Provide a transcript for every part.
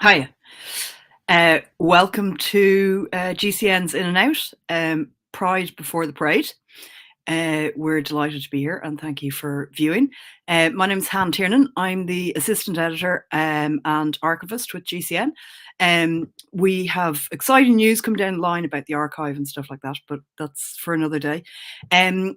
Hiya. Welcome to GCN's In and Out, Pride Before the Parade. We're delighted to be here and thank you for viewing. My name's Han Tiernan. I'm the assistant editor and archivist with GCN. We have exciting news come down the line about the archive and stuff like that, but that's for another day. We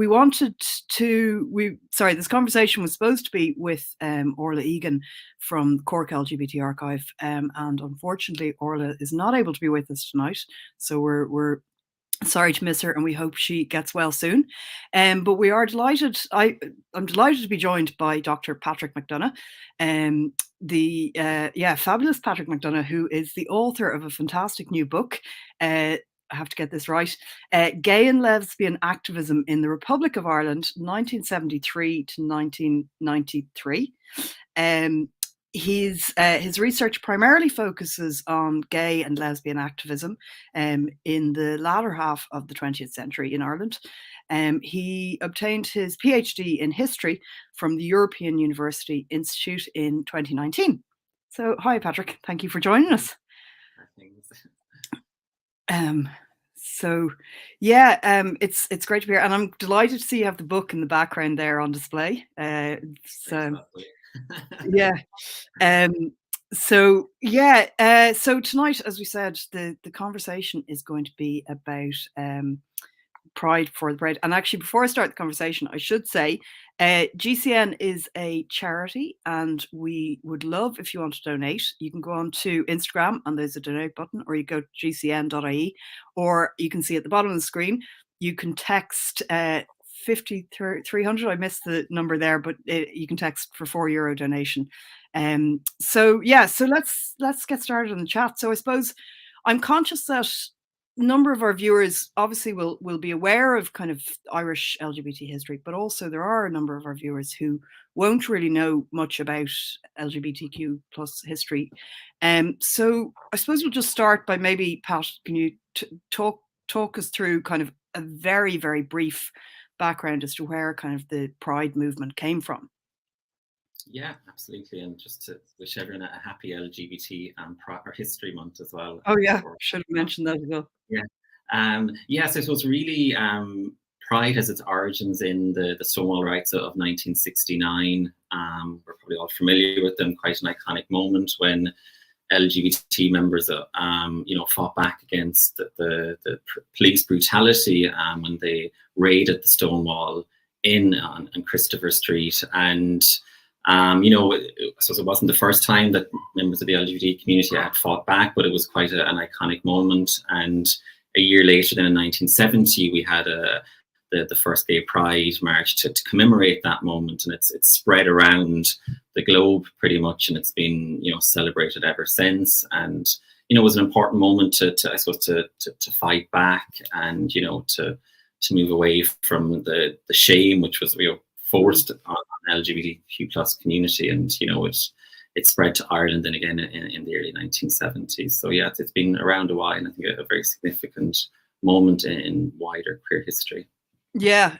wanted to, this conversation was supposed to be with Orla Egan from Cork LGBT Archive, and unfortunately Orla is not able to be with us tonight, so we're sorry to miss her, and we hope she gets well soon. But we are delighted. I'm delighted to be joined by Dr. Patrick Mcdonough, fabulous Patrick Mcdonough, who is the author of a fantastic new book. I have to get this right. Gay and Lesbian Activism in the Republic of Ireland, 1973 to 1993. His research primarily focuses on gay and lesbian activism in the latter half of the 20th century in Ireland. He obtained his PhD in history from the European University Institute in 2019. So, hi, Patrick. Thank you for joining us. It's great to be here, and I'm delighted to see you have the book in the background there on display. So tonight, as we said, the conversation is going to be about Pride Before the Parade. And actually, before I start the conversation, I should say GCN is a charity, and we would love if you want to donate. You can go on to Instagram and there's a donate button, or you go to gcn.ie, or you can see at the bottom of the screen, you can text 300. I missed the number there, but you can text for €4 donation. So let's get started on the chat. So I suppose I'm conscious that a number of our viewers obviously will be aware of kind of Irish LGBT history, but also there are a number of our viewers who won't really know much about LGBTQ plus history. So I suppose we'll just start by maybe, Pat, can you talk us through kind of a very, very brief background as to where kind of the Pride movement came from? Yeah, absolutely. And just to wish everyone a happy LGBT or History Month as well. Oh yeah, should have mentioned that as well. Yeah. So it was really Pride has its origins in the Stonewall Riots of 1969. We're probably all familiar with them. Quite an iconic moment when LGBT members, fought back against the police brutality when they raided the Stonewall Inn on Christopher Street. And, I suppose it wasn't the first time that members of the LGBT community had fought back, but it was quite an iconic moment. And a year later, then in 1970, we had the first Gay Pride March to commemorate that moment, and it's spread around the globe pretty much, and it's been celebrated ever since. And it was an important moment to fight back and to move away from the shame which was forced on LGBTQ plus community, and it spread to Ireland then again in the early 1970s. So yeah, it's been around a while, and I think a very significant moment in wider queer history. Yeah,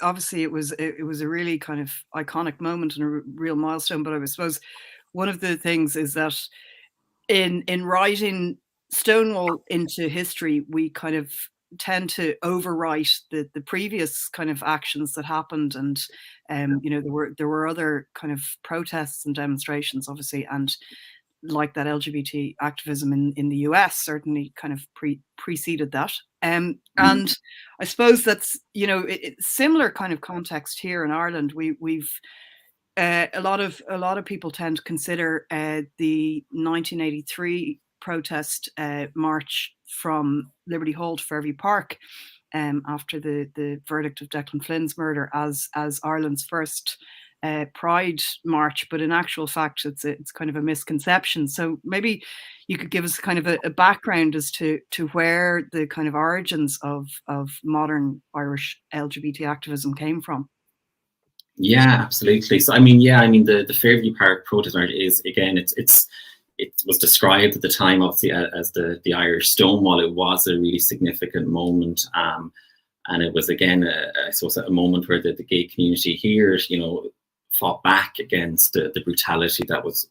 obviously it was a really kind of iconic moment and a real milestone. But I suppose one of the things is that in writing Stonewall into history, we kind of tend to overwrite the previous kind of actions that happened, and there were other kind of protests and demonstrations, obviously, and like that LGBT activism in the US certainly kind of preceded that. And I suppose that's similar kind of context here in Ireland. We've a lot of people tend to consider the 1983 protest march from Liberty Hall to Fairview Park after the verdict of Declan Flynn's murder as Ireland's first Pride March, but in actual fact, it's kind of a misconception. So maybe you could give us kind of a background as to where the kind of origins of modern Irish LGBT activism came from. Yeah, absolutely. So the Fairview Park protest march is, again, it was described at the time, obviously, as the Irish Stonewall. It was a really significant moment. And it was, again, I suppose, a moment where the gay community here, fought back against the brutality that was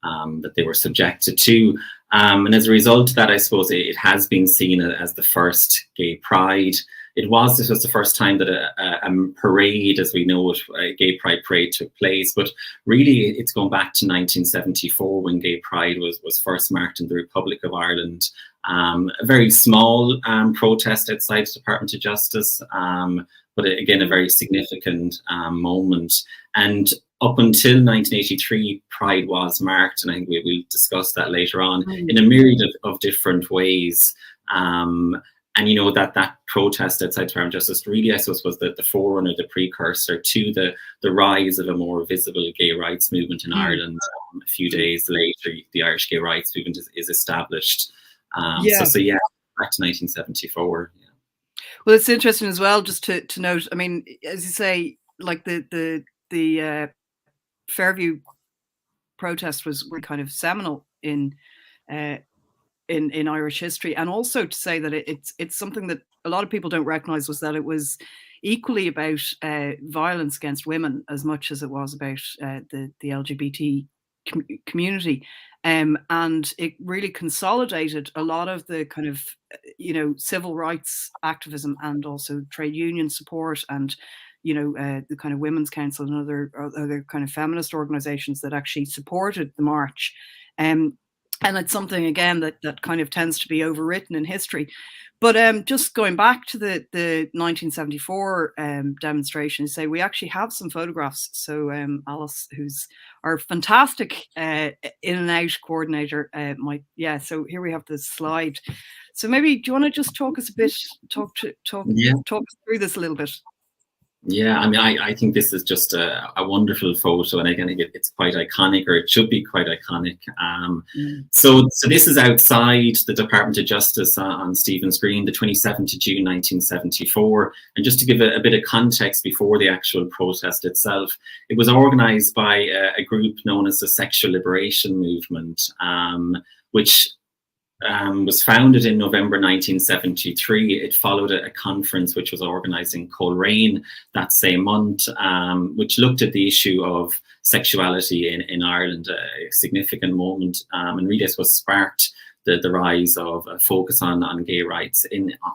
that they were subjected to. And as a result of that, I suppose it has been seen as the first gay pride. This was the first time that a parade, as we know it, a gay pride parade took place. But really, it's going back to 1974 when gay pride was first marked in the Republic of Ireland. A very small protest outside the Department of Justice, but again, a very significant moment. And up until 1983, Pride was marked, and I think we'll discuss that later on, in a myriad of different ways. And you know, that protest outside the Department of Justice really, I suppose, was the forerunner, the precursor to the rise of a more visible gay rights movement in Ireland. A few days later, the Irish gay rights movement is established. So yeah, back to 1974. Yeah. Well, it's interesting as well, just to note. I mean, as you say, like the Fairview protest was kind of seminal in Irish history, and also to say that it's something that a lot of people don't recognise, was that it was equally about violence against women as much as it was about the LGBT community, and it really consolidated a lot of the kind of civil rights activism and also trade union support, and the kind of Women's Council and other kind of feminist organizations that actually supported the march. And it's something, again, that kind of tends to be overwritten in history. But just going back to the 1974 demonstration, say we actually have some photographs. So Alice, who's our fantastic in and out coordinator, so here we have the slide. So maybe, do you want to just talk us through this a little bit? Yeah, I mean, I think this is just a wonderful photo, and again, it's quite iconic, or it should be quite iconic. So this is outside the Department of Justice on Stephen's Green, the 27th of June 1974. And just to give a bit of context before the actual protest itself, it was organised by a group known as the Sexual Liberation Movement, which was founded in November 1973. It followed a conference which was organised in Coleraine that same month, which looked at the issue of sexuality in Ireland, a significant moment, and really this was sparked the rise of a focus on gay rights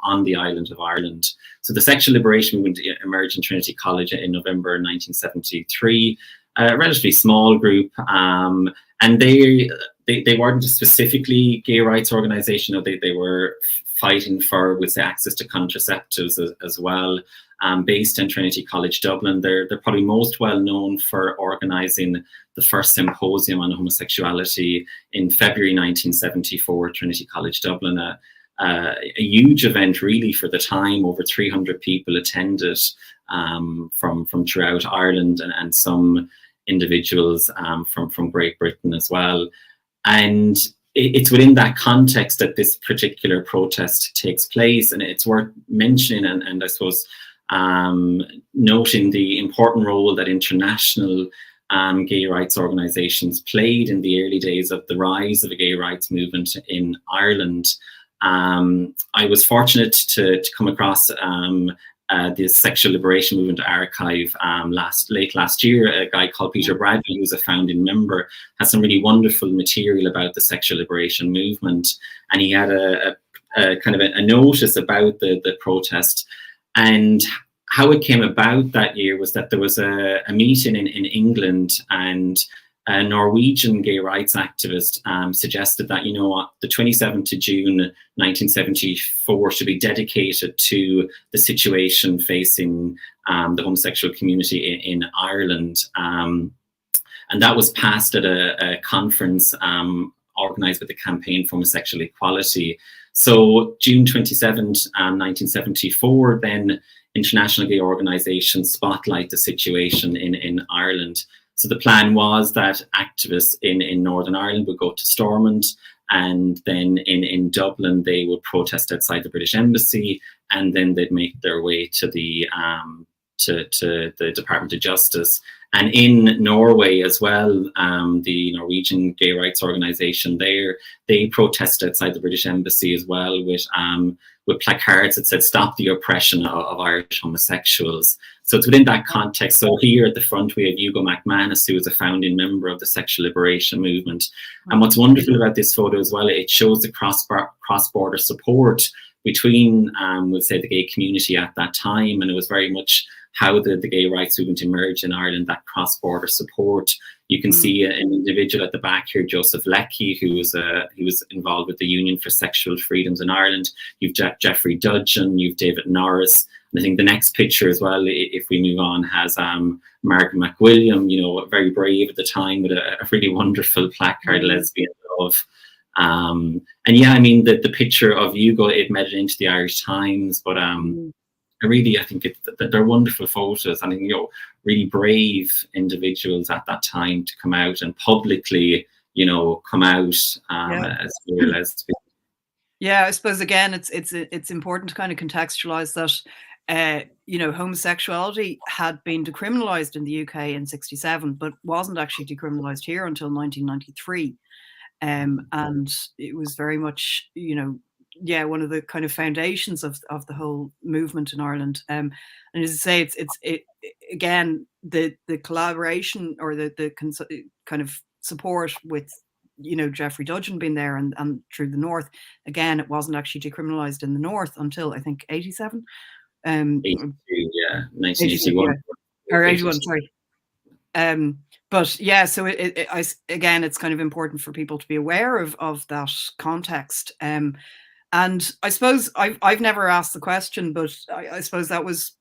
on the island of Ireland. So the Sexual Liberation Movement emerged in Trinity College in November 1973, a relatively small group, and they weren't specifically gay rights organisation. They were fighting for, with access to contraceptives as well. Based in Trinity College Dublin, they're probably most well known for organising the first symposium on homosexuality in February 1974 at Trinity College Dublin. A huge event really for the time. Over 300 people attended from throughout Ireland, and some individuals from Great Britain as well. And it's within that context that this particular protest takes place. And it's worth mentioning, and I suppose noting the important role that international gay rights organisations played in the early days of the rise of a gay rights movement in Ireland. I was fortunate to come across the Sexual Liberation Movement archive late last year. A guy called Peter Bradley, who's a founding member, has some really wonderful material about the Sexual Liberation Movement, and he had a kind of a notice about the protest. And how it came about that year was that there was a meeting in England, and a Norwegian gay rights activist suggested that, the 27th of June 1974 should be dedicated to the situation facing the homosexual community in Ireland. And that was passed at a conference organised with the Campaign for Homosexual Equality. So June 27th, 1974, then international gay organisations spotlight the situation in Ireland. So the plan was that activists in Northern Ireland would go to Stormont, and then in Dublin they would protest outside the British Embassy, and then they'd make their way to the Department of Justice. And in Norway as well, the Norwegian gay rights organisation there, they protested outside the British Embassy as well with placards that said, "Stop the oppression of Irish homosexuals." So it's within that context. So here at the front, we have Hugo Mcmanus, who is a founding member of the sexual liberation movement. And what's wonderful about this photo as well, it shows the cross-border support between, we'll say, the gay community at that time. And it was very much how the gay rights movement emerged in Ireland, that cross-border support. You can see an individual at the back here, Joseph Leckie, who was involved with the Union for Sexual Freedoms in Ireland. You've Jeffrey Dudgeon, you've David Norris. And I think the next picture as well, if we move on, has Margaret McWilliam, very brave at the time with a really wonderful placard, Lesbian Love. And yeah, I mean, the picture of Hugo, it made it into the Irish Times, but I think they're wonderful photos. I mean, really brave individuals at that time to come out and publicly, come out as queer lesbian. Yeah, I suppose again, it's important to kind of contextualize that, homosexuality had been decriminalized in the UK in '67, but wasn't actually decriminalized here until 1993. And it was very much, one of the kind of foundations of the whole movement in Ireland. And as I say, it's again, the collaboration or the kind of support with, Jeffrey Dudgeon being there and through the North. Again, it wasn't actually decriminalized in the North until I think 87. 82, yeah, 1981. Or 81, sorry. But yeah, so again, it's kind of important for people to be aware of that context. And I suppose I've never asked the question, but I suppose that was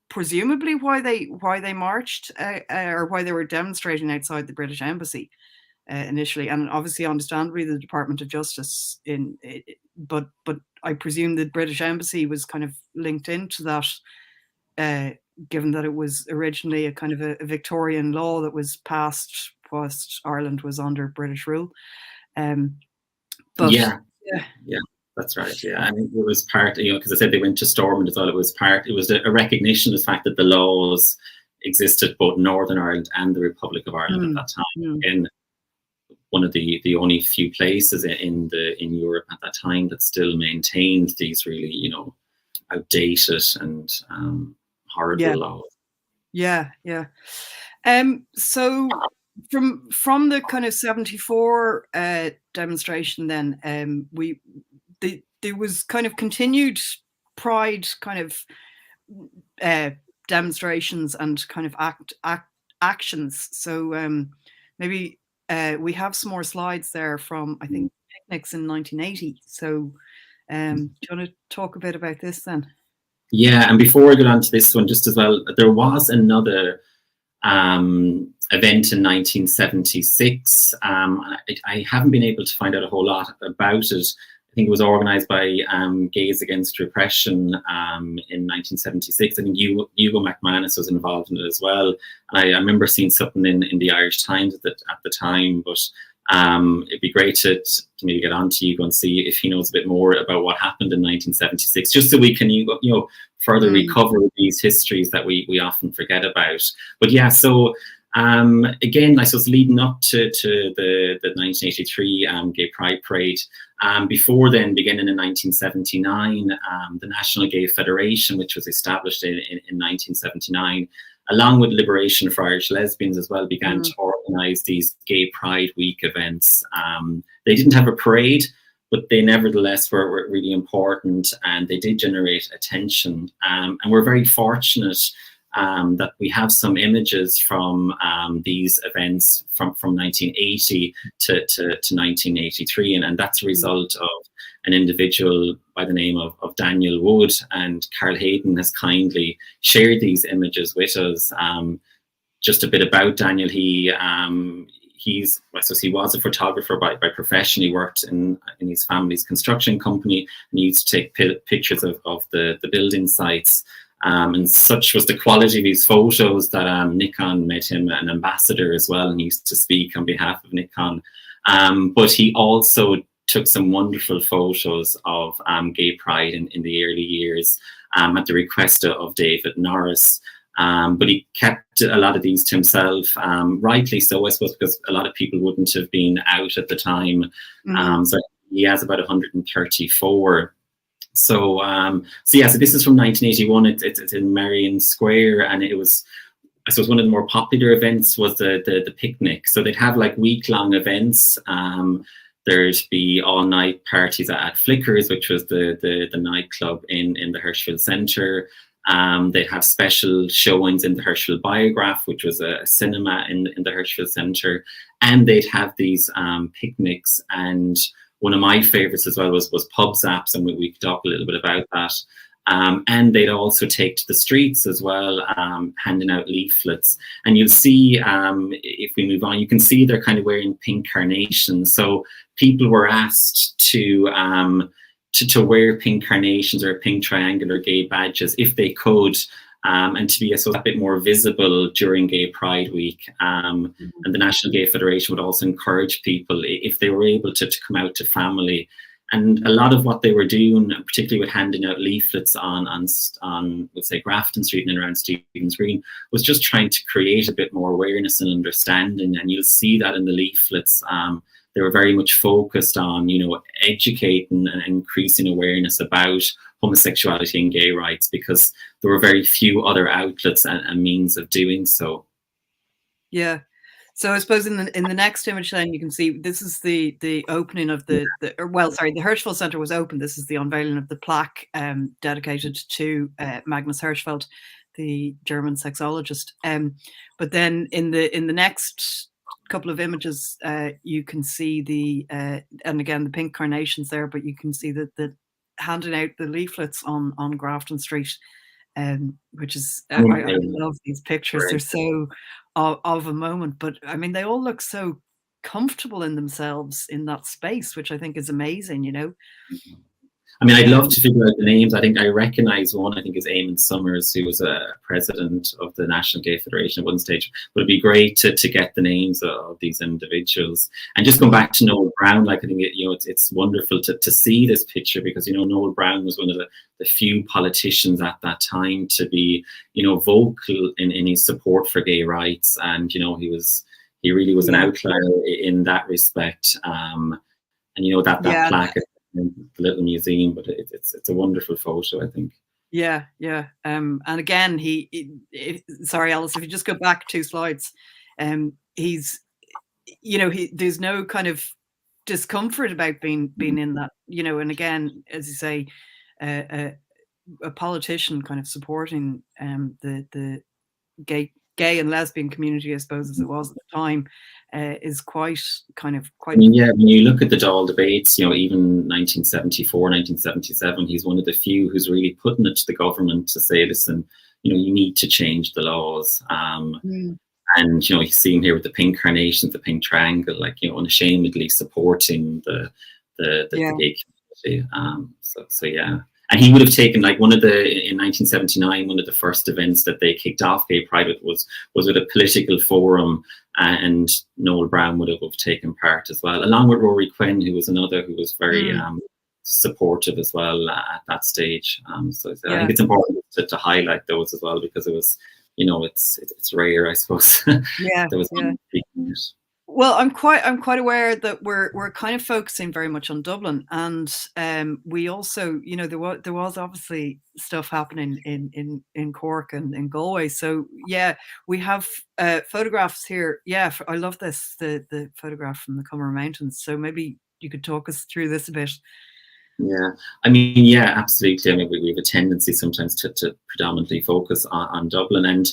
presumably why they marched or why they were demonstrating outside the British Embassy initially, and obviously, understandably, the Department of Justice but I presume the British Embassy was kind of linked into that. Given that it was originally a kind of a Victorian law that was passed whilst Ireland was under British rule. But yeah, that's right. Yeah, I mean, it was part, because I said they went to Stormont as well. It was a recognition of the fact that the laws existed both Northern Ireland and the Republic of Ireland at that time. And one of the only few places in Europe at that time that still maintained these really, outdated and horrible laws. Yeah. So from the kind of 74 demonstration, then there was kind of continued Pride kind of demonstrations and kind of actions. So maybe we have some more slides there from, I think, picnics in 1980. So do you want to talk a bit about this then? Yeah, and before I get on to this one, just as well, there was another event in 1976. I haven't been able to find out a whole lot about it. I think it was organised by Gays Against Repression in 1976. I think Hugo Mcmanus was involved in it as well. And I remember seeing something in the Irish Times at the time, but it'd be great to maybe get on to Hugo and see if he knows a bit more about what happened in 1976, just so we can further recover these histories that we often forget about. But yeah, so again, I suppose leading up to the 1983 Gay Pride Parade, before then, beginning in 1979, the National Gay Federation, which was established in 1979, along with Liberation for Irish Lesbians as well, began to organise these Gay Pride Week events. They didn't have a parade, but they nevertheless were really important, and they did generate attention. And we're very fortunate that we have some images from these events from 1980 to 1983, and that's a result of an individual by the name of Daniel Wood, and Carl Hayden has kindly shared these images with us. Just a bit about Daniel. He was a photographer by profession. He worked in his family's construction company, and he used to take pictures of the building sites. And such was the quality of his photos that Nikon made him an ambassador as well, and he used to speak on behalf of Nikon. But he also took some wonderful photos of gay pride in the early years at the request of David Norris. But he kept a lot of these to himself, rightly so, I suppose, because a lot of people wouldn't have been out at the time. So he has about 134. So yeah, so this is from 1981. It's in Merrion Square, and it was, I suppose, one of the more popular events was the picnic. So they'd have like week-long events. There'd be all-night parties at Flickers, which was the nightclub in the Hirschfeld Centre. They'd have special showings in the Hirschfeld Biograph, which was a cinema in the Hirschfeld Centre. And they'd have these picnics. And one of my favourites as well was pub zaps, and we could talk a little bit about that. And they'd also take to the streets as well, handing out leaflets. And you'll see, if we move on, you can see they're kind of wearing pink carnations. So people were asked to wear pink carnations or pink triangular gay badges if they could, and to be a bit more visible during Gay Pride Week. And the National Gay Federation would also encourage people, if they were able to come out to family. And a lot of what they were doing, particularly with handing out leaflets on let's say, Grafton Street and around Stephen's Green, was just trying to create a bit more awareness and understanding. And you'll see that in the leaflets. They were very much focused on, educating and increasing awareness about homosexuality and gay rights, because there were very few other outlets and means of doing so. Yeah. So I suppose in the next image, then you can see this is the opening of the Hirschfeld Centre was open. This is the unveiling of the plaque dedicated to Magnus Hirschfeld, the German sexologist. But then in the next couple of images, you can see and again the pink carnations there, but you can see that the handing out the leaflets on Grafton Street, which is I love these pictures. They're so of a moment, but I mean they all look so comfortable in themselves in that space, which I think is amazing. I mean, I'd love to figure out the names. I think I recognise one. I think is Eamon Summers, who was a president of the National Gay Federation at one stage. But it'd be great to get the names of these individuals. And just going back to Noel Brown, like I think it's wonderful to see this picture, because Noel Brown was one of the few politicians at that time to be vocal in his support for gay rights, and he really was an outlier in that respect. And that plaque. The little museum, but it's a wonderful photo, I think. Yeah. And again, sorry, Alice, if you just go back 2 slides, he's there's no kind of discomfort about being in that, and again, as you say, a politician kind of supporting the gay and lesbian community, I suppose, as it was at the time, is quite. I mean, yeah, when you look at the Dáil debates, even 1974, 1977, he's one of the few who's really putting it to the government to say, listen, you need to change the laws. And you see him here with the pink carnations, the pink triangle, like unashamedly supporting the gay community. So yeah. And he would have taken, like, in 1979, one of the first events that they kicked off Gay Pride was with a political forum, and Noel Brown would have taken part as well, along with Rory Quinn, who was another who was very supportive as well at that stage. So I think it's important to highlight those as well, because it was, it's rare, I suppose. Yeah. There was Well, I'm quite aware that we're kind of focusing very much on Dublin, and we also, there was obviously stuff happening in Cork and in Galway. So yeah, we have photographs here. Yeah, I love this, the photograph from the Cummer Mountains. So maybe you could talk us through this a bit. Yeah, I mean, yeah, absolutely. I mean, we have a tendency sometimes to predominantly focus on Dublin, and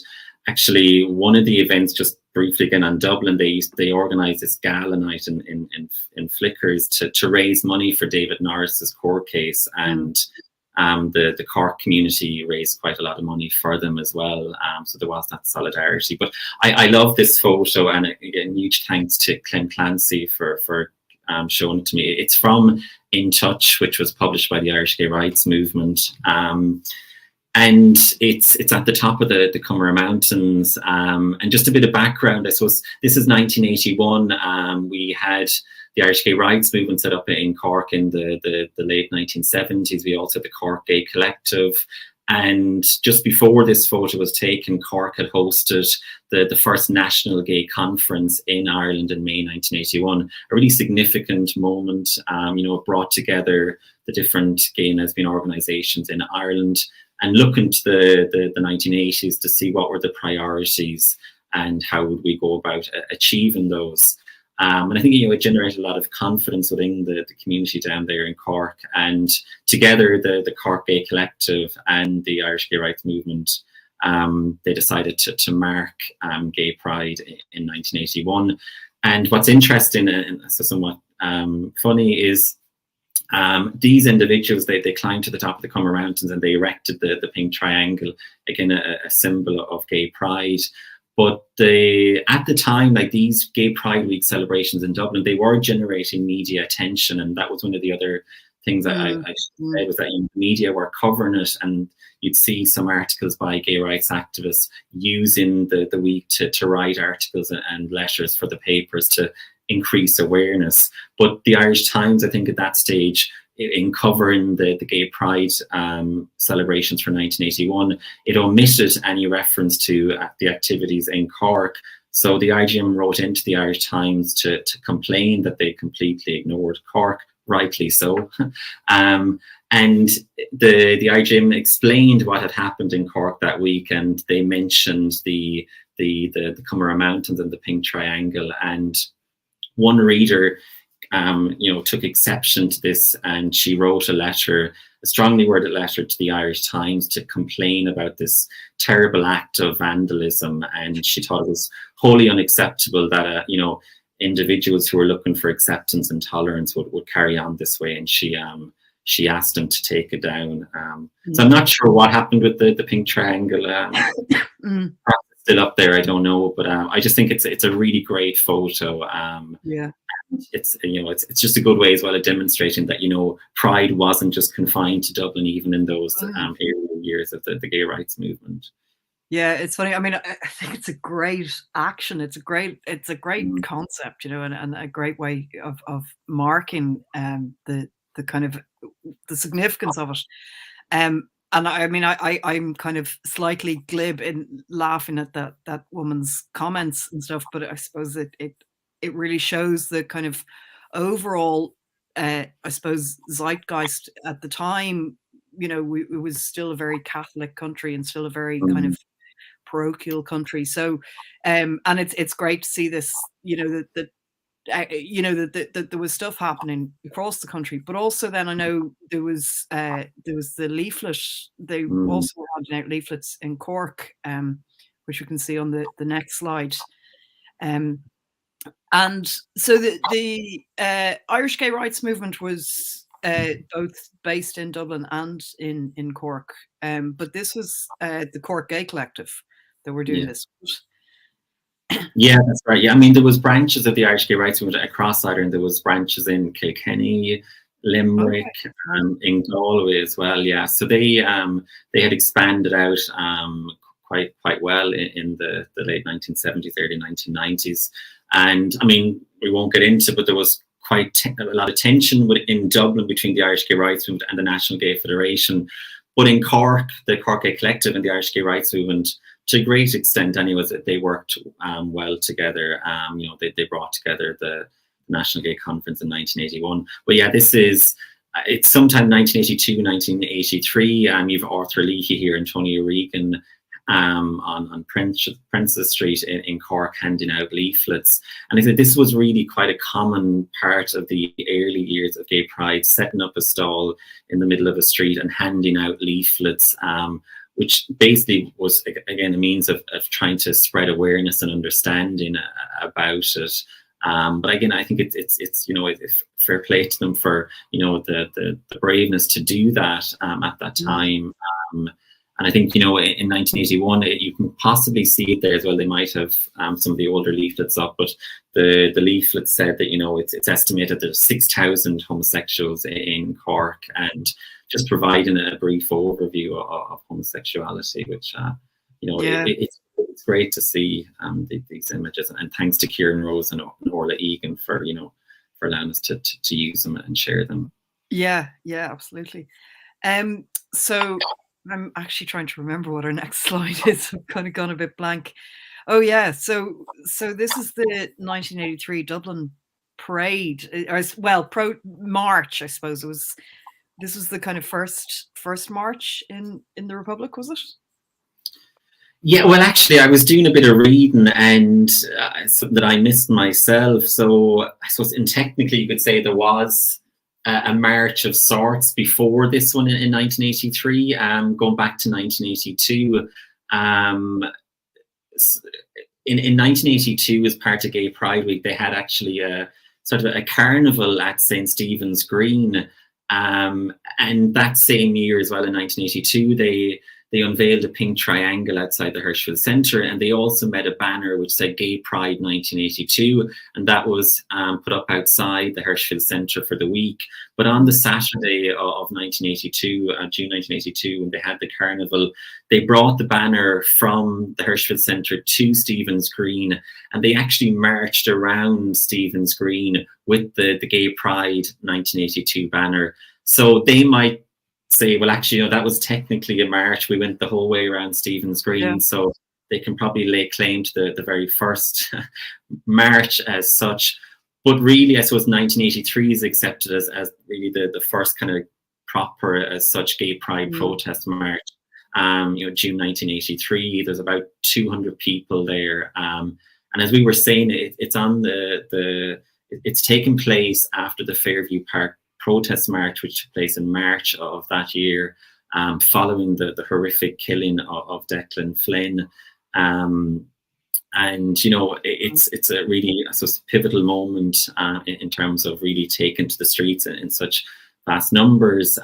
actually one of the events, just briefly again on Dublin, they organised this gala night in Flickers to raise money for David Norris's court case, and the Cork community raised quite a lot of money for them as well. So there was that solidarity. But I love this photo, and again, huge thanks to Clem Clancy for showing it to me. It's from In Touch, which was published by the Irish Gay Rights Movement. And it's at the top of the Cummer Mountains. And just a bit of background, I suppose, this is 1981. We had the Irish Gay Rights Movement set up in Cork in the late 1970s. We also had the Cork Gay Collective. And just before this photo was taken, Cork had hosted the first national gay conference in Ireland in May 1981, a really significant moment. It brought together the different gay and lesbian organisations in Ireland and look into the 1980s to see what were the priorities and how would we go about achieving those. And I think it generated a lot of confidence within the community down there in Cork. And together, the Cork Gay Collective and the Irish Gay Rights Movement, they decided to mark Gay Pride in 1981. And what's interesting and somewhat funny is these individuals, they climbed to the top of the Comer Mountains and they erected the pink triangle, again, a symbol of Gay Pride. But at the time, like these Gay Pride Week celebrations in Dublin, they were generating media attention. And that was one of the other things that I should say was that the media were covering it. And you'd see some articles by gay rights activists using the week to write articles and letters for the papers to increase awareness. But the Irish Times, I think at that stage, in covering the Gay Pride celebrations for 1981, it omitted any reference to the activities in Cork. So the IGM wrote into the Irish Times to complain that they completely ignored Cork, rightly so. And the IGM explained what had happened in Cork that week, and they mentioned the Comer Mountains and the Pink Triangle. And one reader took exception to this, and she wrote a strongly worded letter to the Irish Times to complain about this terrible act of vandalism. And she thought it was wholly unacceptable that, individuals who were looking for acceptance and tolerance would carry on this way. And she asked them to take it down. So I'm not sure what happened with the Pink Triangle. It's still up there, I don't know, but I just think it's a really great photo. It's just a good way as well of demonstrating that Pride wasn't just confined to Dublin, even in those early years of the gay rights movement. Yeah, it's funny. I mean, I think it's a great action. It's a great concept, and a great way of marking the kind of the significance of it. And I mean, I'm kind of slightly glib in laughing at that woman's comments and stuff, but I suppose it really shows the kind of overall, I suppose, zeitgeist at the time. It was still a very Catholic country and still a very kind of parochial country. So, and it's great to see this, that there was stuff happening across the country, but also then I know there was the leaflet. They also were handing out leaflets in Cork, which you can see on the next slide. And so the Irish gay rights movement was both based in Dublin and in Cork, but this was the Cork Gay Collective that were doing this. Yeah, that's right. Yeah, I mean, there was branches of the Irish gay rights movement across Ireland. There was branches in Kilkenny, Limerick, in Galway as well. Yeah, so they had expanded out quite well in the late 1970s, early 1990s. And I mean, we won't get into, but there was quite a lot of tension in Dublin between the Irish Gay Rights Movement and the National Gay Federation. But in Cork, the Cork Gay Collective and the Irish Gay Rights Movement, to a great extent anyways, they worked well together. They brought together the National Gay Conference in 1981. But yeah, it's sometime 1982, 1983. You've Arthur Leahy here and Tony O'Regan on Princess Street in Cork handing out leaflets. And I said this was really quite a common part of the early years of Gay Pride, setting up a stall in the middle of a street and handing out leaflets, which basically was, again, a means of trying to spread awareness and understanding about it. But again, I think it's fair play to them for the braveness to do that at that time. And I think, in 1981, you can possibly see it there as well. They might have some of the older leaflets up, but the leaflet said that, it's estimated there's 6,000 homosexuals in Cork, and just providing a brief overview of homosexuality, which, it's great to see these images. And thanks to Kieran Rose and Orla Egan for allowing us to use them and share them. Yeah, absolutely. So I'm actually trying to remember what our next slide is. I've kind of gone a bit blank. Oh yeah, so this is the 1983 Dublin parade, or pro march, I suppose it was. This was the kind of first march in the Republic, was it? Yeah, well, actually, I was doing a bit of reading and something that I missed myself. So I suppose, and technically, you could say there was a march of sorts before this one in 1983, going back to 1982. In 1982, as part of Gay Pride Week, they had actually a sort of a carnival at St. Stephen's Green. And that same year as well, in 1982, they unveiled a pink triangle outside the Hirschfeld Centre, and they also made a banner which said Gay Pride 1982, and that was put up outside the Hirschfeld Centre for the week. But on the Saturday of 1982, June 1982, when they had the carnival, they brought the banner from the Hirschfeld Centre to Stephen's Green, and they actually marched around Stephen's Green with the Gay Pride 1982 banner. So they might say, well, actually, that was technically a march. We went the whole way around Stephen's Green, yeah. So they can probably lay claim to the very first march as such. But really, I suppose 1983 is accepted as really the first kind of proper as such Gay Pride protest march. June 1983, there's about 200 people there. And as we were saying, it's on it's taken place after the Fairview Park protest march, which took place in March of that year, following the horrific killing of Declan Flynn. And it's a really, I suppose, pivotal moment in terms of really taking to the streets in such vast numbers.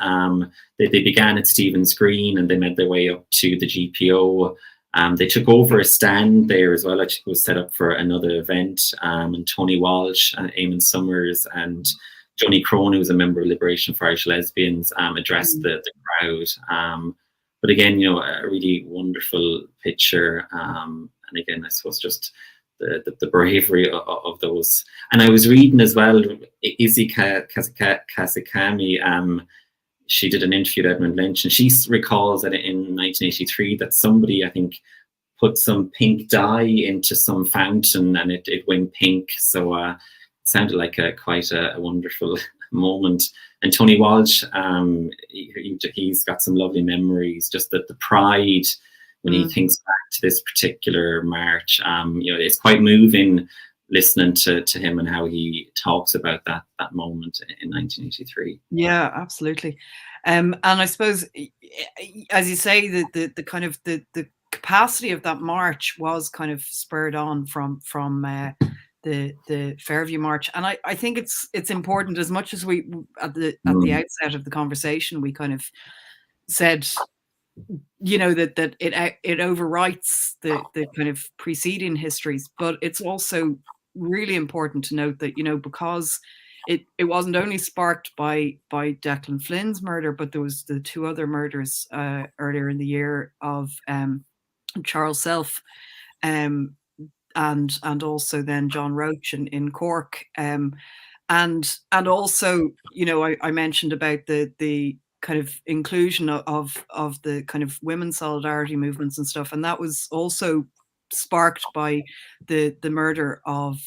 They began at Stephen's Green and they made their way up to the GPO. They took over a stand there as well, actually was set up for another event. And Tony Walsh and Eamon Summers and Johnny Crone, who was a member of Liberation for Irish Lesbians, addressed the crowd. But again, a really wonderful picture. And again, I suppose just the bravery of those. And I was reading as well, Izzy Kazikami, she did an interview with Edmund Lynch, and she recalls that in 1983 that somebody, I think, put some pink dye into some fountain and it went pink. So it sounded like quite a wonderful moment. And Tony Walsh, he's got some lovely memories, just that the pride when he thinks back to this particular march. It's quite moving listening to him and how he talks about that moment in 1983. Yeah, absolutely. And I suppose, as you say, the kind of the capacity of that march was kind of spurred on from the Fairview March, and I think it's important, as much as we at the outset of the conversation we kind of said, that it overwrites the kind of preceding histories, but it's also really important to note that because it wasn't only sparked by Declan Flynn's murder, but there was the two other murders earlier in the year of Charles Self, and also then John Roach in Cork, and also I mentioned about the kind of inclusion of the kind of women's solidarity movements and stuff, and that was also sparked by the murder of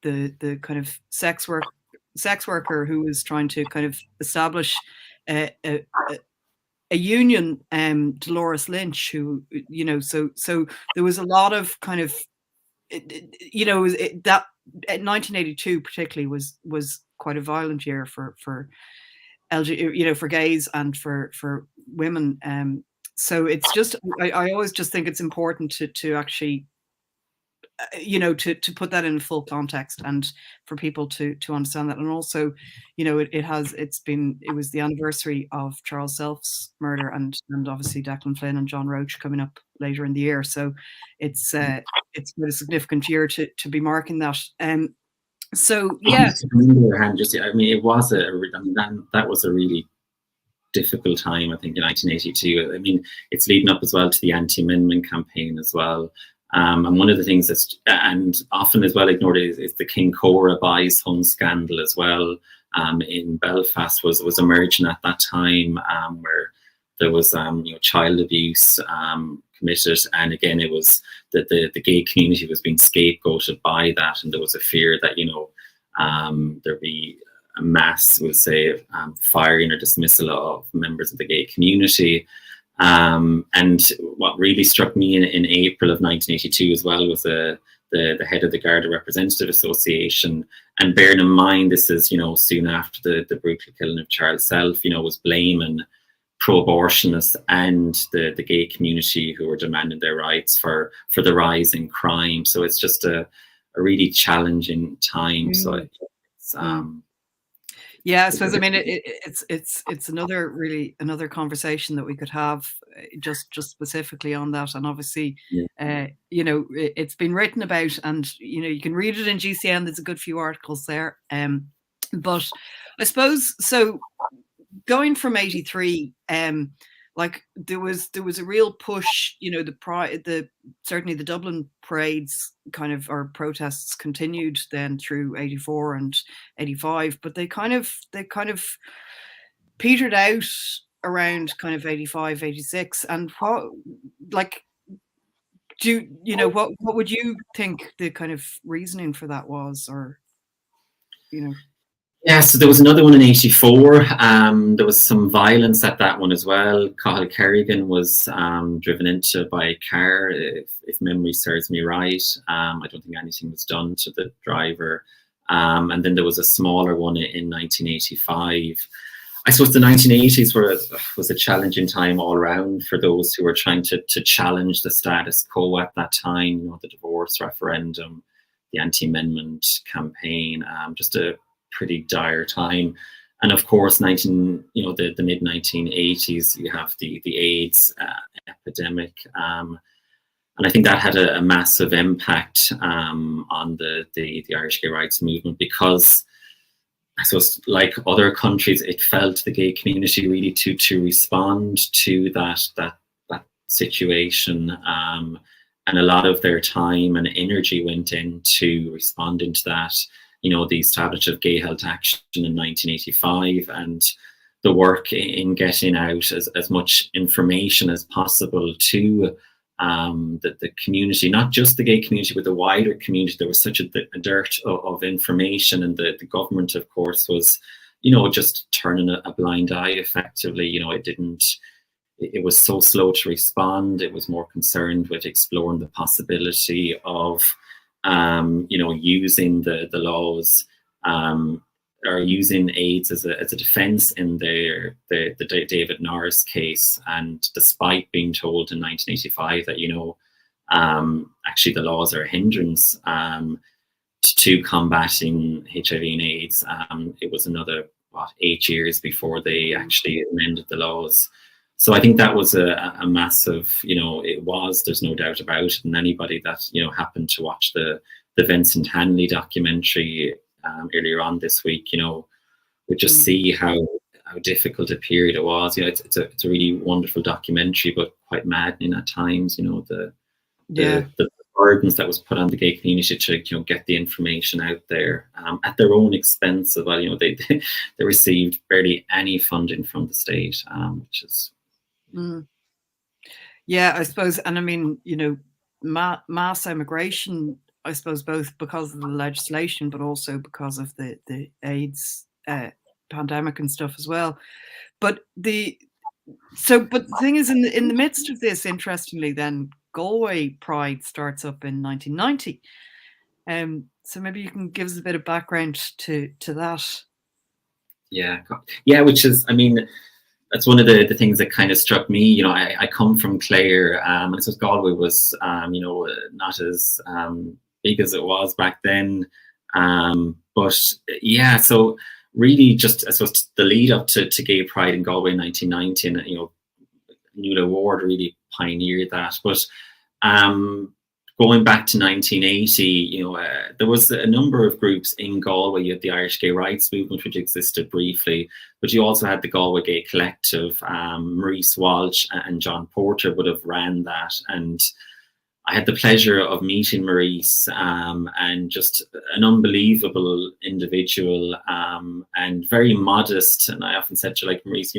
the kind of sex worker who was trying to kind of establish a union, Dolores Lynch, who so there was a lot of kind of that 1982 particularly was quite a violent year for LG, for gays and for women. So it's just I always just think it's important to actually to put that in full context and for people to understand that. And also, it was the anniversary of Charles Self's murder and obviously Declan Flynn and John Roach coming up later in the year. So it's quite a significant year to be marking that. So yeah. On the other hand, it was that was a really difficult time, I think, in 1982. I mean, it's leading up as well to the anti-amendment campaign as well. And one of the things that's, and often as well ignored, is the King Kora buys home scandal as well. In Belfast was emerging at that time, where there was child abuse committed, and again it was that the gay community was being scapegoated by that, and there was a fear that there'd be a mass, we'll say, firing or dismissal of members of the gay community. And what really struck me in April of 1982 as well was the head of the Garda Representative Association, and bearing in mind this is soon after the brutal killing of Charles Self, was blaming pro-abortionists and the gay community who were demanding their rights for the rise in crime. So it's just a really challenging time. So it's yeah, I suppose, I mean, it's another conversation that we could have just specifically on that. And obviously, it's been written about, and you can read it in GCN. There's a good few articles there. But I suppose, so going from 83, like there was a real push, certainly the Dublin parades kind of, or protests, continued then through 84 and 85, but they kind of petered out around kind of 85, 86. And what would you think the kind of reasoning for that was, or Yeah, so there was another one in 84. There was some violence at that one as well. Cathal Kerrigan was driven into by a car, if memory serves me right. I don't think anything was done to the driver. And then there was a smaller one in 1985. I suppose the 1980s was a challenging time all around for those who were trying to challenge the status quo at that time. The divorce referendum, the anti-amendment campaign, just a pretty dire time. And of course, the mid 1980s, you have the AIDS epidemic, and I think that had a massive impact on the Irish gay rights movement, because I suppose, like other countries, it felt the gay community really to respond to that situation, and a lot of their time and energy went into responding to that. The establishment of Gay Health Action in 1985, and the work in getting out as much information as possible to the community, not just the gay community, but the wider community. There was such a dearth of information, and the government, of course, was, just turning a blind eye effectively. It was so slow to respond. It was more concerned with exploring the possibility of using the laws, or using AIDS as a defence in the David Norris case. And despite being told in 1985 that actually the laws are a hindrance to combating HIV and AIDS, it was another 8 years before they actually amended the laws. So I think that was a massive, there's no doubt about it. And anybody that, happened to watch the Vincent Hanley documentary earlier on this week, would just see how difficult a period it was. It's a really wonderful documentary, but quite maddening at times, the burdens that was put on the gay community to get the information out there at their own expense as well. They received barely any funding from the state, which is... Yeah, I suppose, and I mean, mass immigration, I suppose, both because of the legislation, but also because of the AIDS pandemic and stuff as well. But the thing is, in the midst of this, interestingly, then Galway Pride starts up in 1990. So maybe you can give us a bit of background to that. Yeah, which is, I mean, that's one of the things that kind of struck me. I come from Clare, and so Galway was, not as big as it was back then. But yeah, so really just, I suppose, the lead up to Gay Pride in Galway in 1990, and, Nuala Ward really pioneered that. But going back to 1980, there was a number of groups in Galway. You had the Irish Gay Rights Movement, which existed briefly, but you also had the Galway Gay Collective. Maurice, Walsh and John Porter would have ran that. And I had the pleasure of meeting Maurice, and just an unbelievable individual, and very modest. And I often said to like Maurice,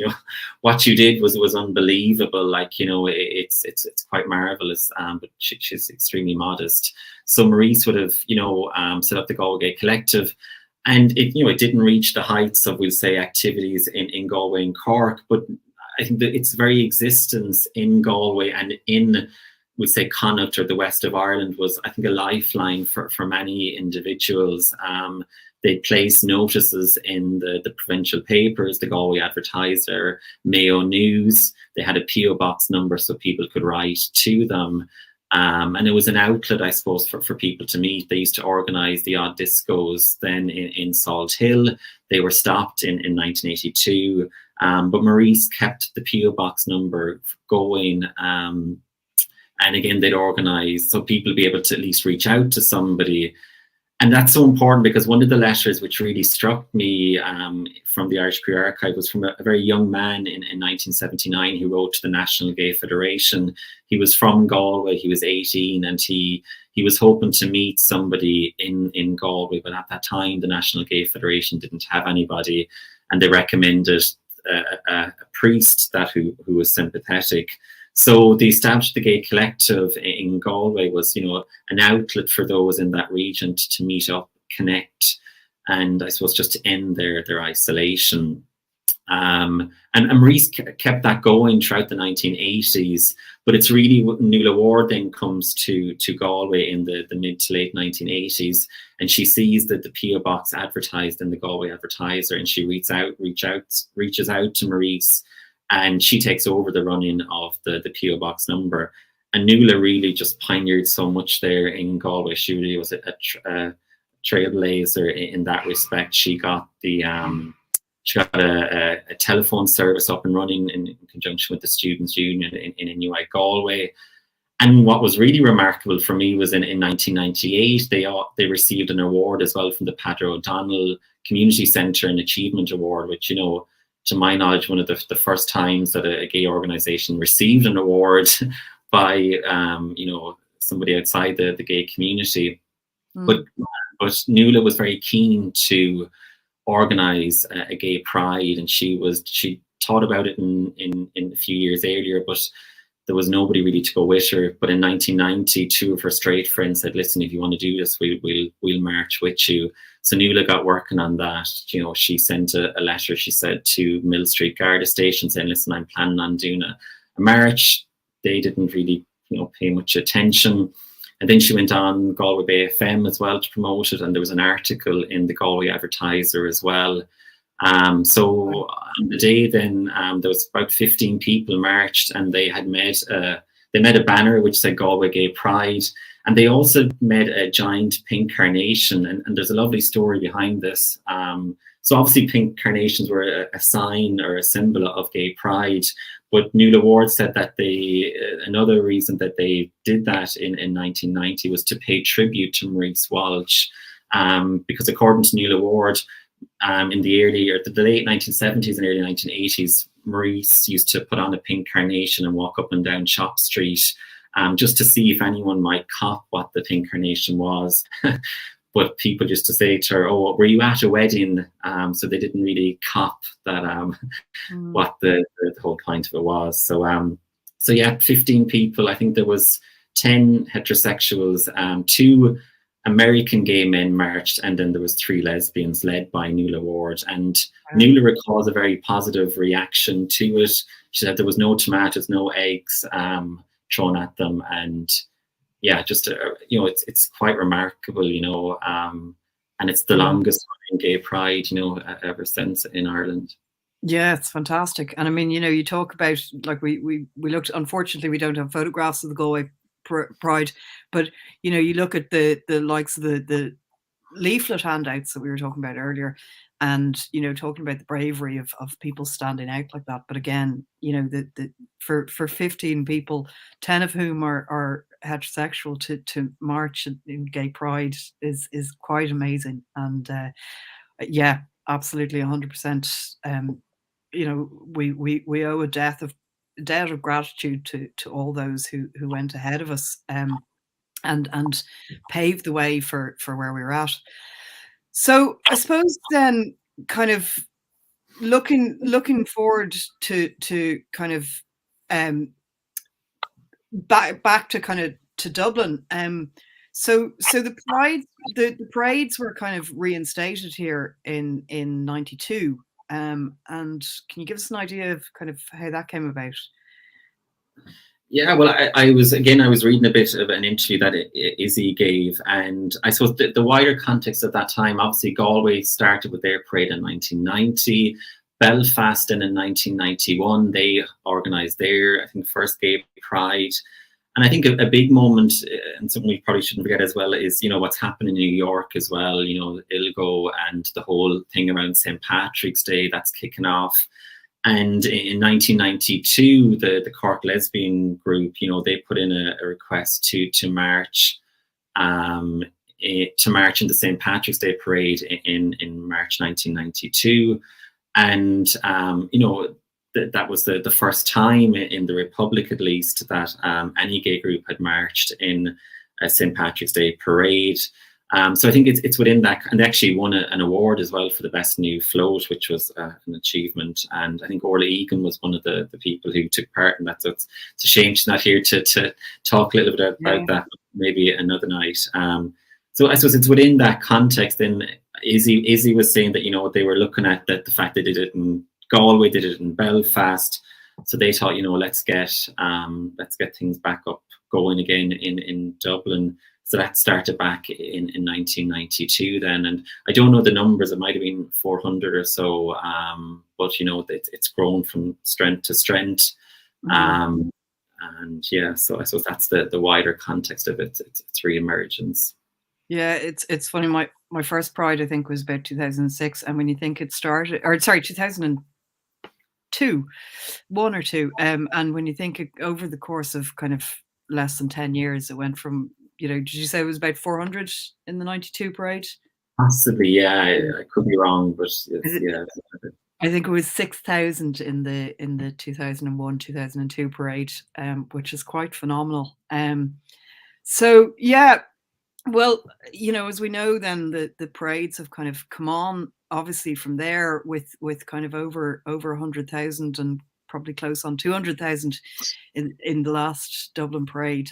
what you did was unbelievable. Like, it's quite marvelous. But she's extremely modest. So Maurice would have, set up the Galway Gay Collective, and it didn't reach the heights of, we'll say, activities in Galway and Cork, but I think that its very existence in Galway and in, we'd say, Connacht or the west of Ireland was, I think, a lifeline for many individuals. They placed notices in the provincial papers, the Galway Advertiser, Mayo News. They had a PO box number so people could write to them. And it was an outlet, I suppose, for people to meet. They used to organise the odd discos then in Salt Hill. They were stopped in 1982. But Maurice kept the PO box number going. And again, they'd organise so people be able to at least reach out to somebody. And that's so important, because one of the letters which really struck me from the Irish Queer Archive was from a very young man in 1979 who wrote to the National Gay Federation. He was from Galway, he was 18, and he was hoping to meet somebody in Galway, but at that time the National Gay Federation didn't have anybody, and they recommended a priest who was sympathetic. So they established the Gay Collective in Galway was, an outlet for those in that region to meet up, connect, and I suppose just to end their isolation. And Maurice kept that going throughout the 1980s, but it's really Nuala Ward then comes to Galway in the mid to late 1980s, and she sees that the PO box advertised in the Galway Advertiser, and she reaches out to Maurice, and she takes over the running of the PO box number. And Nuala really just pioneered so much there in Galway. She really was a trailblazer in that respect. She got she got a telephone service up and running in conjunction with the Students' Union in Inuit Galway. And what was really remarkable for me was in 1998, they received an award as well from the Patrick Mcdonough Community Centre, an Achievement Award, which, to my knowledge, one of the first times that a gay organisation received an award by, somebody outside the gay community. But Nuala was very keen to organise a gay pride, and she thought about it in a few years earlier, but there was nobody really to go with her. But in 1990, two of her straight friends said, "Listen, if you want to do this, we'll march with you." So Nuala got working on that. She sent a letter, she said, to Mill Street Garda Station saying, "Listen, I'm planning on doing a march." They didn't really, pay much attention. And then she went on Galway Bay FM as well to promote it. And there was an article in the Galway Advertiser as well. So on the day then, there was about 15 people marched, and they had made a banner which said Galway Gay Pride. And they also made a giant pink carnation. And there's a lovely story behind this. So obviously pink carnations were a sign or a symbol of gay pride. But Nuala Ward said that another reason that they did that in 1990 was to pay tribute to Maurice Walsh. Because according to Nuala Ward, in the late 1970s and early 1980s, Maurice used to put on a pink carnation and walk up and down Chop Street, just to see if anyone might cop what the pink carnation was. But people used to say to her, "Oh, were you at a wedding?" So they didn't really cop that what the whole point of it was. So yeah, 15 people. I think there was 10 heterosexuals, 2 American gay men marched, and then there was 3 lesbians led by Nuala Ward. And Nuala recalls a very positive reaction to it. She said there was no tomatoes, no eggs thrown at them, and yeah, just it's quite remarkable, and it's the longest running gay pride, ever since in Ireland. Yeah, it's fantastic. And I mean, you talk about, like, we looked, unfortunately we don't have photographs of the Galway Pride, but you look at the likes of the leaflet handouts that we were talking about earlier, and talking about the bravery of people standing out like that. But again, for 15 people, 10 of whom are heterosexual, to march in gay pride is quite amazing. And yeah, absolutely 100%. We owe a debt of gratitude to all those who went ahead of us. and paved the way for where we were at. So I suppose then, kind of looking forward to kind of back to kind of to Dublin. So the parades were kind of reinstated here in '92. And can you give us an idea of kind of how that came about? Yeah, well, I was reading a bit of an interview that Izzy gave, and I suppose the wider context at that time, obviously Galway started with their parade in 1990, Belfast in 1991, they organised their, I think, first gay pride. And I think a big moment, and something we probably shouldn't forget as well, is, you know, what's happened in New York as well, you know, ILGO and the whole thing around St. Patrick's Day, that's kicking off. And in 1992, the Cork lesbian group, you know, they put in a request to march in the St. Patrick's Day parade in March 1992. And, you know, that was the first time in the Republic, at least, that any gay group had marched in a St. Patrick's Day parade. So I think it's within that, and they actually won an award as well for the best new float, which was an achievement. And I think Orla Egan was one of the people who took part in that. So it's a shame she's not here to talk a little bit about that, maybe another night. So I suppose it's within that context. Then Izzy was saying that, you know, they were looking at the fact they did it in Galway, did it in Belfast. So they thought, you know, let's get things back up going again in Dublin. So that started back in 1992 then, and I don't know the numbers, it might have been 400 or so, but, you know, it's grown from strength to strength. And yeah, so I suppose that's the wider context of it. It's re-emergence. Yeah, it's funny, my first Pride, I think, was about 2006, and when you think it started, or sorry, 2002, 1 or 2, and when you think over the course of kind of less than 10 years, it went from, you know, did you say it was about 400 in the 92 parade? Possibly, yeah. I could be wrong, but yeah. I think it was 6,000 in the 2001, 2002 parade, which is quite phenomenal. So yeah, well, you know, as we know, then the parades have kind of come on, obviously, from there with kind of over 100,000 and probably close on 200,000 in the last Dublin parade.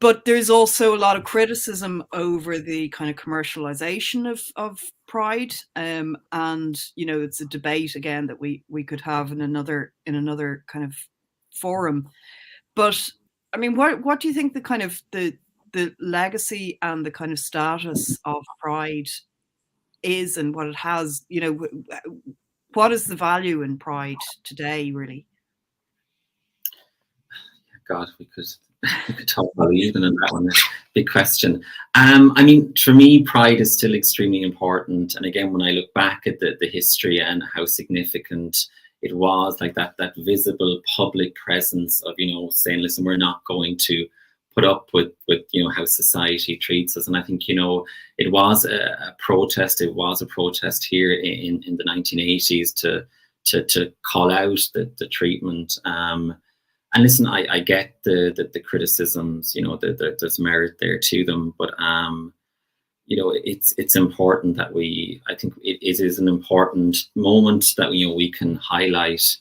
But there's also a lot of criticism over the kind of commercialization of Pride, and, you know, it's a debate again that we could have in another kind of forum. But I mean, what do you think the kind of the legacy and the kind of status of Pride is, and what it has? You know, what is the value in Pride today, really? God, we could talk about even in that one. Big question. I mean, for me, Pride is still extremely important. And again, when I look back at the history and how significant it was, like that visible public presence of, you know, saying, listen, we're not going to put up with you know, how society treats us. And I think, you know, it was a protest. It was a protest here in the 1980s to call out the treatment. And listen, I get the criticisms, you know, there's merit there to them, but you know, it's important that I think it is an important moment that, you know, we can highlight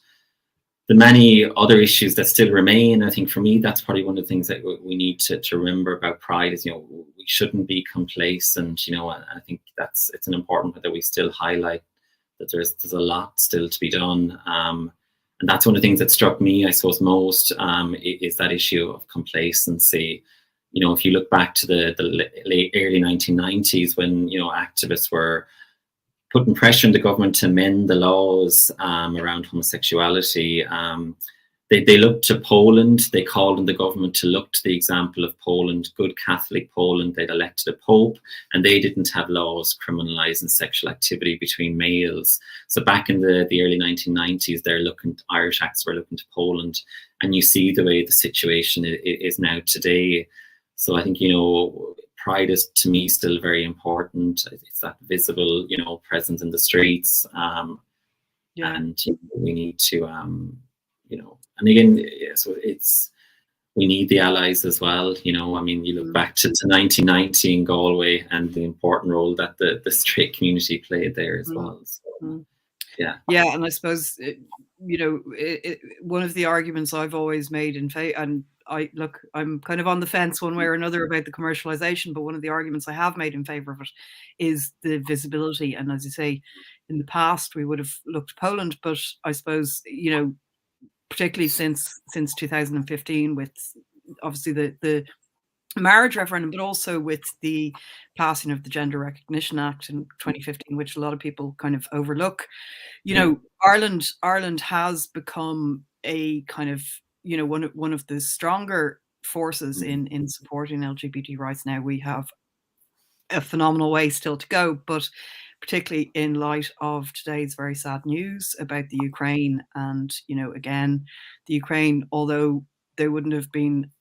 the many other issues that still remain. I think for me, that's probably one of the things that we need to remember about Pride is, you know, we shouldn't be complacent, you know, and I think it's an important point that we still highlight that there's a lot still to be done. And that's one of the things that struck me, I suppose, most, is that issue of complacency. You know, if you look back to the early 1990s when, you know, activists were putting pressure on the government to amend the laws around homosexuality, they looked to Poland. They called on the government to look to the example of Poland, good Catholic Poland. They'd elected a pope, and they didn't have laws criminalising sexual activity between males. So back in the early 1990s, Irish acts were looking to Poland, and you see the way the situation is now today. So I think, you know, Pride is, to me, still very important. It's that visible, you know, presence in the streets, and you know, we need to, you know. And again, so we need the allies as well. You know, I mean, you look back to 1990 in Galway and the important role that the straight community played there as well. So, yeah. Yeah, and I suppose, you know, one of the arguments I've always made in favor, and I'm kind of on the fence one way or another about the commercialization, but one of the arguments I have made in favor of it is the visibility. And as you say, in the past, we would have looked to Poland, but I suppose, you know, particularly since 2015, with obviously the marriage referendum, but also with the passing of the Gender Recognition Act in 2015, which a lot of people kind of overlook. You know, Ireland has become a kind of, you know, one of the stronger forces in supporting LGBT rights now. We have a phenomenal way still to go, but particularly in light of today's very sad news about the Ukraine. And, you know, again, the Ukraine, although they wouldn't have been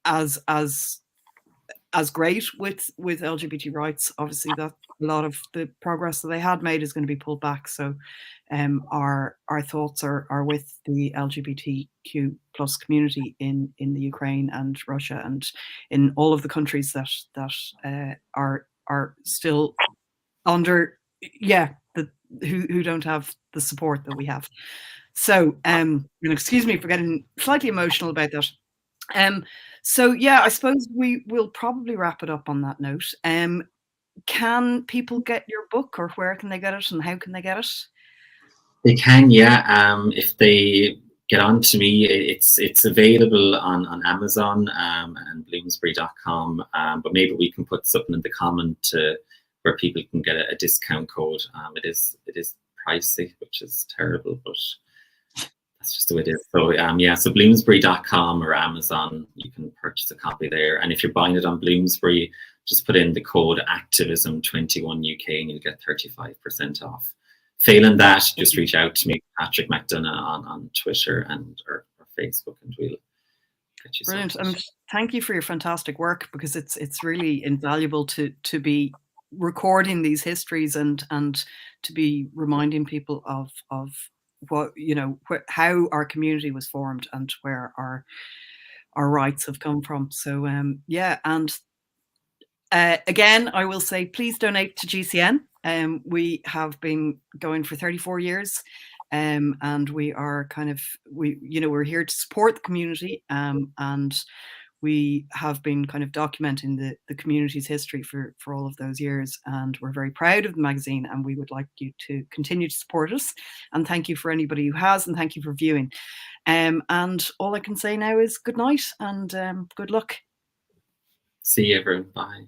as great with LGBT rights, obviously that a lot of the progress that they had made is going to be pulled back. So our thoughts are with the LGBTQ plus community in the Ukraine and Russia and in all of the countries that are still under, who don't have the support that we have. So, and excuse me for getting slightly emotional about that. So yeah, I suppose we will probably wrap it up on that note. Can people get your book, or where can they get it, and how can they get it? They can, yeah. If they get on to me, it's available on Amazon and bloomsbury.com. But maybe we can put something in the comment where people can get a discount code. It is pricey, which is terrible, but that's just the way it is. So yeah, so bloomsbury.com or Amazon, you can purchase a copy there. And if you're buying it on Bloomsbury, just put in the code activism21UK and you'll get 35% off. Failing that, just reach out to me, Patrick Mcdonough, on Twitter or Facebook, and we'll get you. Brilliant, and thank you for your fantastic work, because it's really invaluable to be recording these histories and to be reminding people of what, you know, how our community was formed and where our rights have come from. So yeah, and again, I will say, please donate to GCN. We have been going for 34 years, and we are kind of, we're here to support the community, and we have been kind of documenting the community's history for all of those years, and we're very proud of the magazine, and we would like you to continue to support us. And thank you for anybody who has, and thank you for viewing. And all I can say now is good night and good luck. See you, everyone. Bye.